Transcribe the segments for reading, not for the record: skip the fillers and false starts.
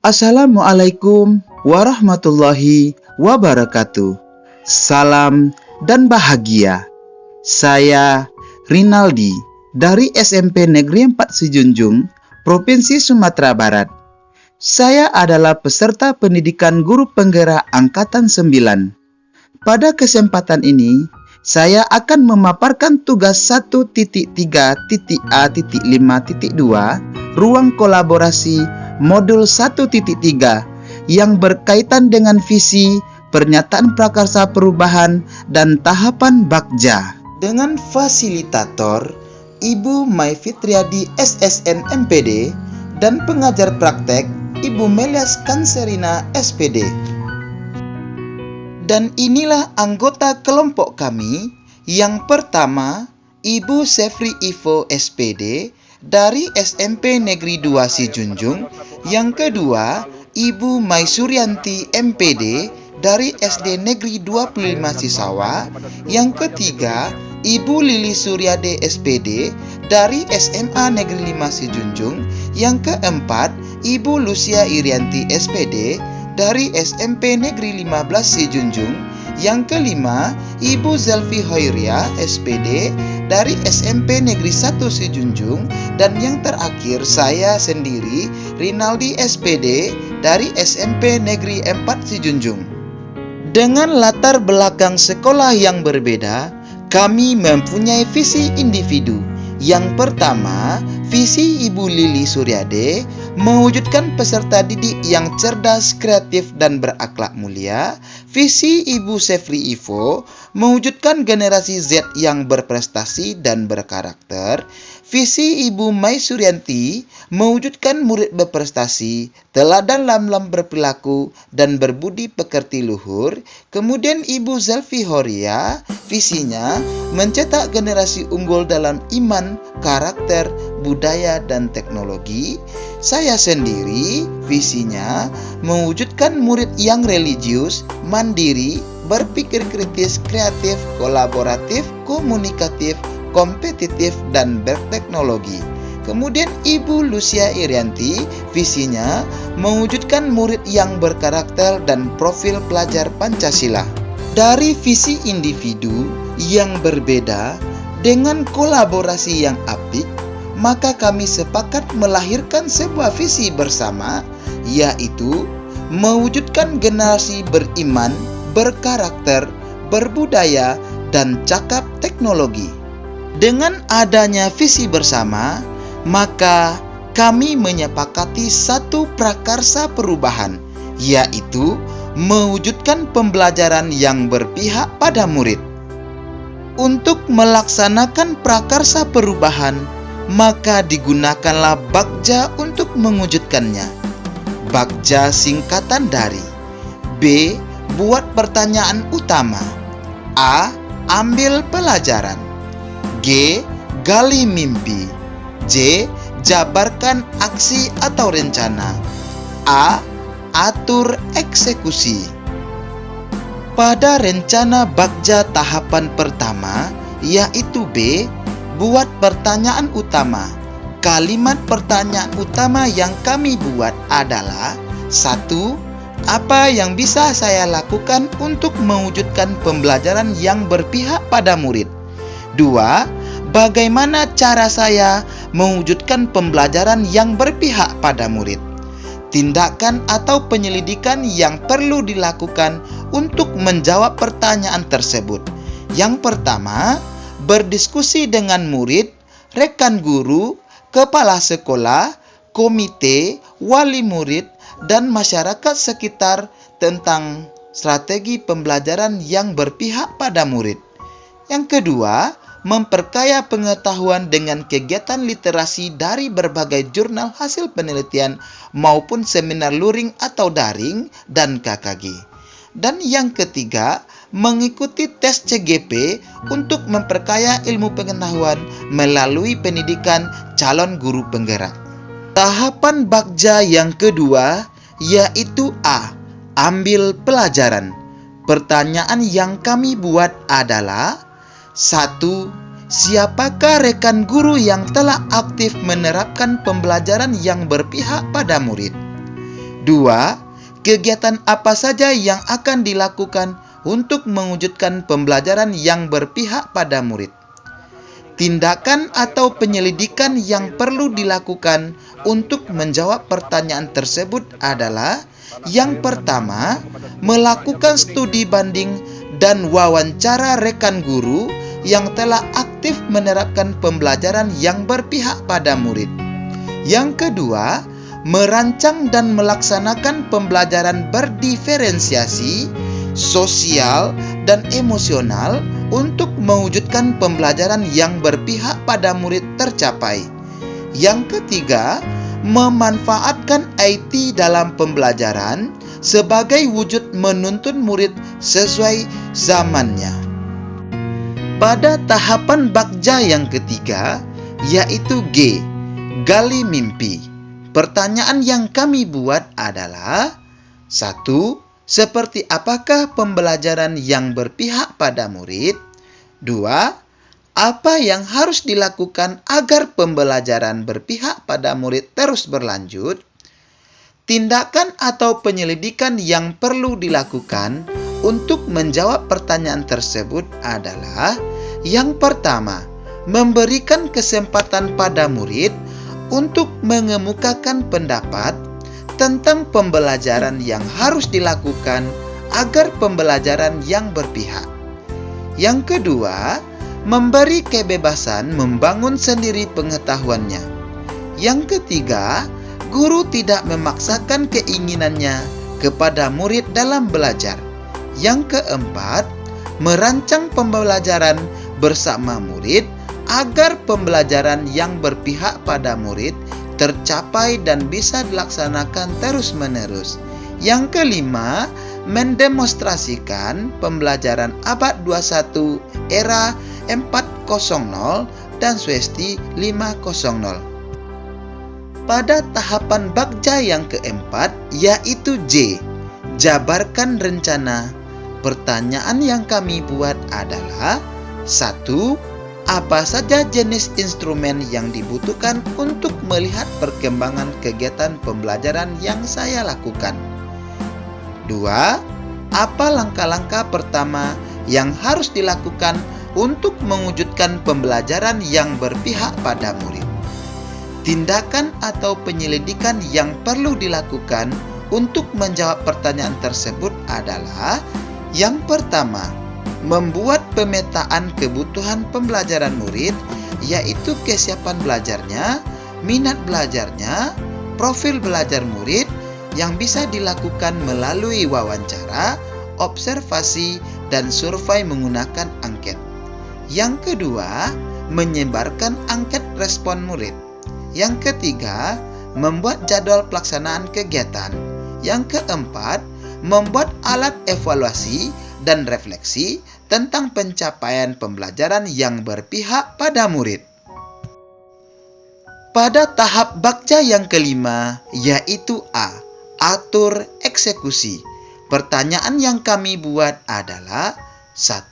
Assalamualaikum warahmatullahi wabarakatuh. Salam dan bahagia. Saya Rinaldi dari SMP Negeri 4 Sijunjung, Provinsi Sumatera Barat. Saya adalah peserta pendidikan guru penggerak Angkatan 9. Pada kesempatan ini, saya akan memaparkan tugas 1.3.A.5.2 Ruang Kolaborasi Modul 1.3 yang berkaitan dengan visi, pernyataan prakarsa perubahan, dan tahapan Bagja. Dengan fasilitator Ibu Mai Fitriadi SSN MPD dan pengajar praktek Ibu Melias Kanserina SPD. Dan inilah anggota kelompok kami. Yang pertama, Ibu Sefri Ivo SPD dari SMP Negeri 2 Sijunjung. Yang kedua, Ibu Mai Suryanti MPD dari SD Negeri 25 Cisawa. Yang ketiga, Ibu Lili Suryade SPD dari SMA Negeri 5 Sijunjung. Yang keempat, Ibu Lucia Irianti SPD dari SMP Negeri 15 Sijunjung. Yang kelima, Ibu Zelfi Hoiria SPD dari SMP Negeri 1 Sijunjung. Dan yang terakhir, saya sendiri, Rinaldi SPD dari SMP Negeri 4 Sijunjung. Dengan latar belakang sekolah yang berbeda, kami mempunyai visi individu. Yang pertama, visi Ibu Lili Suryade mewujudkan peserta didik yang cerdas, kreatif, dan berakhlak mulia. Visi Ibu Sefri Ivo mewujudkan generasi Z yang berprestasi dan berkarakter. Visi Ibu Mai Suryanti mewujudkan murid berprestasi, teladan dalam berperilaku, dan berbudi pekerti luhur. Kemudian Ibu Zelfi Horia, visinya mencetak generasi unggul dalam iman, karakter, budaya, dan teknologi. Saya sendiri, visinya mewujudkan murid yang religius, mandiri, berpikir kritis, kreatif, kolaboratif, komunikatif, kompetitif, dan berteknologi. Kemudian Ibu Lucia Irianti, visinya mewujudkan murid yang berkarakter dan profil pelajar Pancasila. Dari visi individu yang berbeda dengan kolaborasi yang apik, maka kami sepakat melahirkan sebuah visi bersama, yaitu mewujudkan generasi beriman, berkarakter, berbudaya, dan cakap teknologi. Dengan adanya visi bersama, maka kami menyepakati satu prakarsa perubahan, yaitu mewujudkan pembelajaran yang berpihak pada murid. Untuk melaksanakan prakarsa perubahan, maka digunakanlah Bagja untuk mewujudkannya. Bagja singkatan dari B. Buat pertanyaan utama. A. Ambil pelajaran. G. Gali mimpi. J. Jabarkan aksi atau rencana. A. Atur eksekusi. Pada rencana Bagja tahapan pertama, yaitu B. Buat pertanyaan utama. Kalimat pertanyaan utama yang kami buat adalah 1. Apa yang bisa saya lakukan untuk mewujudkan pembelajaran yang berpihak pada murid? 2. Bagaimana cara saya mewujudkan pembelajaran yang berpihak pada murid? Tindakan atau penyelidikan yang perlu dilakukan untuk menjawab pertanyaan tersebut. Yang pertama, berdiskusi dengan murid, rekan guru, kepala sekolah, komite, wali murid, dan masyarakat sekitar tentang strategi pembelajaran yang berpihak pada murid. Yang kedua, memperkaya pengetahuan dengan kegiatan literasi dari berbagai jurnal hasil penelitian maupun seminar luring atau daring dan KKG. Dan yang ketiga, mengikuti tes CGP untuk memperkaya ilmu pengetahuan melalui pendidikan calon guru penggerak. Tahapan Bagja yang kedua yaitu A. Ambil pelajaran. Pertanyaan yang kami buat adalah 1. Siapakah rekan guru yang telah aktif menerapkan pembelajaran yang berpihak pada murid? 2. Kegiatan apa saja yang akan dilakukan untuk mewujudkan pembelajaran yang berpihak pada murid. Tindakan atau penyelidikan yang perlu dilakukan untuk menjawab pertanyaan tersebut adalah: yang pertama, melakukan studi banding dan wawancara rekan guru yang telah aktif menerapkan pembelajaran yang berpihak pada murid. Yang kedua, merancang dan melaksanakan pembelajaran berdiferensiasi, sosial, dan emosional untuk mewujudkan pembelajaran yang berpihak pada murid tercapai. Yang ketiga, memanfaatkan IT dalam pembelajaran sebagai wujud menuntun murid sesuai zamannya. Pada tahapan Bagja yang ketiga, yaitu G, gali mimpi. Pertanyaan yang kami buat adalah: 1. Seperti apakah pembelajaran yang berpihak pada murid? 2. Apa yang harus dilakukan agar pembelajaran berpihak pada murid terus berlanjut? Tindakan atau penyelidikan yang perlu dilakukan untuk menjawab pertanyaan tersebut adalah: yang pertama, memberikan kesempatan pada murid untuk mengemukakan pendapat tentang pembelajaran yang harus dilakukan agar pembelajaran yang berpihak. Yang kedua, memberi kebebasan membangun sendiri pengetahuannya. Yang ketiga, guru tidak memaksakan keinginannya kepada murid dalam belajar. Yang keempat, merancang pembelajaran bersama murid agar pembelajaran yang berpihak pada murid tercapai dan bisa dilaksanakan terus-menerus. Yang kelima, mendemonstrasikan pembelajaran abad 21 era 4.0 dan Swesti 5.0. Pada tahapan Bagja yang keempat, yaitu J, jabarkan rencana. Pertanyaan yang kami buat adalah: 1. Apa saja jenis instrumen yang dibutuhkan untuk melihat perkembangan kegiatan pembelajaran yang saya lakukan? 2. Apa langkah-langkah pertama yang harus dilakukan untuk mewujudkan pembelajaran yang berpihak pada murid? Tindakan atau penyelidikan yang perlu dilakukan untuk menjawab pertanyaan tersebut adalah: yang pertama, membuat pemetaan kebutuhan pembelajaran murid, yaitu kesiapan belajarnya, minat belajarnya, profil belajar murid yang bisa dilakukan melalui wawancara, observasi, dan survei menggunakan angket. Yang kedua, menyebarkan angket respon murid. Yang ketiga, membuat jadwal pelaksanaan kegiatan. Yang keempat, membuat alat evaluasi dan refleksi tentang pencapaian pembelajaran yang berpihak pada murid. Pada tahap Bagja yang kelima, yaitu A, atur eksekusi. Pertanyaan yang kami buat adalah: 1.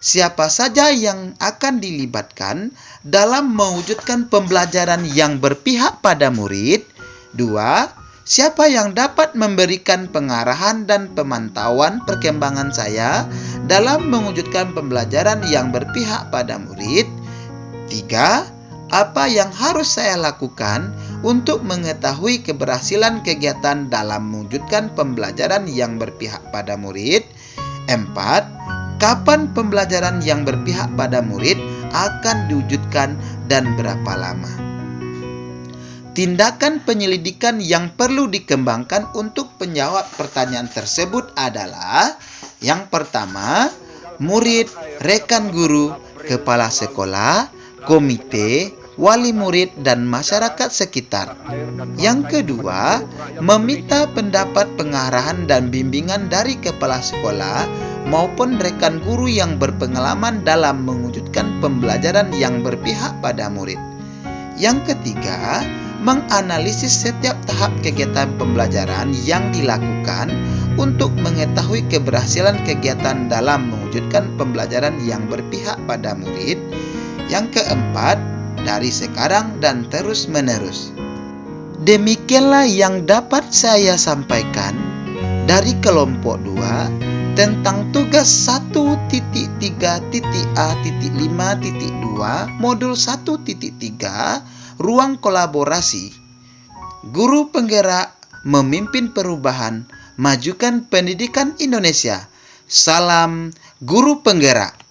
Siapa saja yang akan dilibatkan dalam mewujudkan pembelajaran yang berpihak pada murid? 2. Siapa yang dapat memberikan pengarahan dan pemantauan perkembangan saya dalam mewujudkan pembelajaran yang berpihak pada murid? 3. Apa yang harus saya lakukan untuk mengetahui keberhasilan kegiatan dalam mewujudkan pembelajaran yang berpihak pada murid? 4. Kapan pembelajaran yang berpihak pada murid akan diwujudkan dan berapa lama? Tindakan penyelidikan yang perlu dikembangkan untuk menjawab pertanyaan tersebut adalah: yang pertama, murid, rekan guru, kepala sekolah, komite, wali murid, dan masyarakat sekitar. Yang kedua, meminta pendapat pengarahan dan bimbingan dari kepala sekolah maupun rekan guru yang berpengalaman dalam mewujudkan pembelajaran yang berpihak pada murid. Yang ketiga, menganalisis setiap tahap kegiatan pembelajaran yang dilakukan untuk mengetahui keberhasilan kegiatan dalam mewujudkan pembelajaran yang berpihak pada murid. Yang keempat, dari sekarang dan terus-menerus. Demikianlah yang dapat saya sampaikan dari kelompok 2 tentang tugas 1.3.A.5.2 modul 1.3 ruang kolaborasi. Guru penggerak memimpin perubahan, majukan pendidikan Indonesia. Salam guru penggerak.